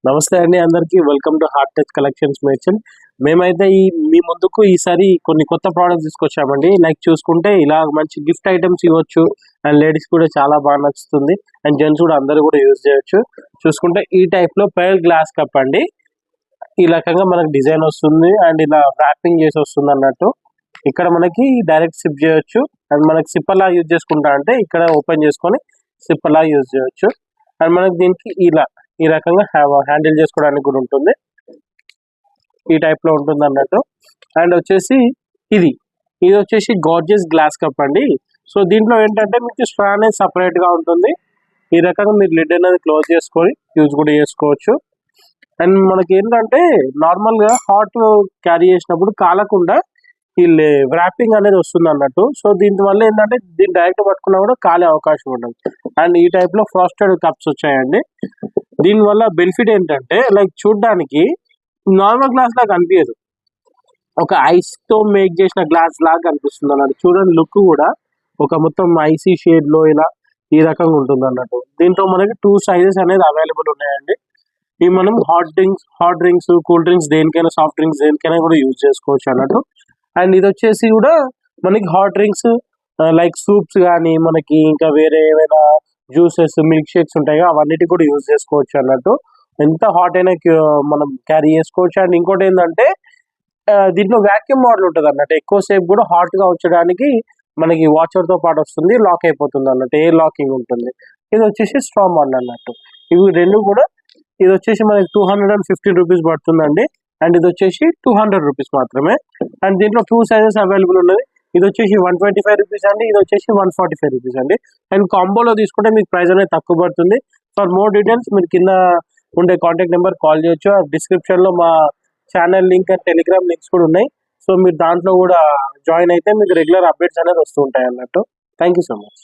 నమస్తే అండి అందరికి. Welcome to heart touch collections merchant. మేమైతే మీ ముందుకు ఈసారి కొన్ని కొత్త ప్రోడక్ట్స్ తీసుకొచ్చామండి. లైక్ చూసుకుంటే ఇలా మంచి గిఫ్ట్ ఐటమ్స్ ఇవ్వచ్చు, అండ్ లేడీస్ కూడా చాలా బాగా నచ్చుతుంది, అండ్ జెంట్స్ కూడా అందరూ కూడా యూజ్ చేయొచ్చు. చూసుకుంటే ఈ టైప్ లో పైల్ గ్లాస్ కప్ అండి. ఈ రకంగా మనకు డిజైన్ వస్తుంది అండ్ ఇలా ర్యాపింగ్ చేసి వస్తుంది అన్నట్టు. ఇక్కడ మనకి డైరెక్ట్ సిప్ చేయొచ్చు, అండ్ మనకి సిప్పర్ లా యూజ్ చేసుకుంటా అంటే ఇక్కడ ఓపెన్ చేసుకొని సిప్పర్ లా యూజ్ చేయొచ్చు. అండ్ మనకి దీనికి ఇలా ఈ రకంగా హ్యాండిల్ చేసుకోవడానికి కూడా ఉంటుంది. ఈ టైప్ లో ఉంటుంది అన్నట్టు. అండ్ వచ్చేసి ఇది ఇది వచ్చేసి గార్జియస్ గ్లాస్ కప్ అండి. సో దీంట్లో ఏంటంటే మీకు స్ట్రా అనేది సపరేట్ గా ఉంటుంది. ఈ రకంగా మీరు లిడ్ అనేది క్లోజ్ చేసుకొని యూజ్ కూడా చేసుకోవచ్చు. అండ్ మనకి ఏంటంటే నార్మల్ గా హాట్ క్యారీ చేసినప్పుడు కాలకుండా ఈ వ్రాపింగ్ అనేది వస్తుంది అన్నట్టు. సో దీని వల్ల ఏంటంటే దీన్ని డైరెక్ట్ పట్టుకున్నా కూడా కాలే అవకాశం ఉండదు. అండ్ ఈ టైప్ లో ఫ్రాస్టెడ్ కప్స్ వచ్చాయండి. దీని వల్ల బెనిఫిట్ ఏంటంటే లైక్ చూడడానికి నార్మల్ గ్లాస్ లాగా కనిపించదు, ఒక ఐస్ తో మేక్ చేసిన గ్లాస్ లాగా కనిపిస్తుంది అన్నట్టు. చూడండి లుక్ కూడా ఒక మొత్తం ఐసీ షేడ్ లో ఇలా ఈ రకంగా ఉంటుంది అన్నట్టు. దీంట్లో మనకి 2 సైజెస్ అనేది అవైలబుల్ ఉన్నాయండి. ఇవి మనం హాట్ డ్రింక్స్, కూల్ డ్రింక్స్ దేనికైనా, సాఫ్ట్ డ్రింక్స్ దేనికైనా కూడా యూజ్ చేసుకోవచ్చు అన్నట్టు. అండ్ ఇది వచ్చేసి కూడా మనకి హాట్ డ్రింక్స్ లైక్ సూప్స్ కానీ, మనకి ఇంకా వేరే ఏమైనా జ్యూసెస్, మిల్క్ షేక్స్ ఉంటాయి అవన్నిటికి కూడా యూజ్ చేసుకోవచ్చు అన్నట్టు. ఎంత హాట్ అయినా మనం క్యారీ చేసుకోవచ్చు. అండ్ ఇంకోటి ఏంటంటే దీంట్లో వ్యాక్యూమ్ మోడల్ ఉంటుంది అన్నట్టు. ఎక్కువసేపు కూడా హాట్ గా ఉంచడానికి మనకి వాచర్ తో పాటు వస్తుంది, లాక్ అయిపోతుంది అన్నట్టు, ఎయిర్ లాకింగ్ ఉంటుంది. ఇది వచ్చేసి స్ట్రా మోడల్ అన్నట్టు. ఇవి రెండు కూడా ఇది వచ్చేసి మనకి 215 రూపీస్ పడుతుందండి. అండ్ ఇది వచ్చేసి 200 రూపీస్ మాత్రమే. అండ్ దీంట్లో 2 సైజెస్ అవైలబుల్ ఉన్నది. ఇది వచ్చేసి 125 రూపీస్ అండి, ఇది వచ్చేసి 145 రూపీస్ అండి. అండ్ కాంబోలో తీసుకుంటే మీకు ప్రైస్ అనేది తక్కువ పడుతుంది. ఫర్ మోర్ డీటెయిల్స్ మీరు కింద ఉండే కాంటాక్ట్ నెంబర్ కాల్ చేయొచ్చు. డిస్క్రిప్షన్ లో మా channel link and Telegram links కూడా ఉన్నాయి. సో మీరు దాంట్లో కూడా జాయిన్ అయితే మీకు రెగ్యులర్ అప్డేట్స్ అనేది వస్తూ ఉంటాయి అన్నట్టు. Thank you so much.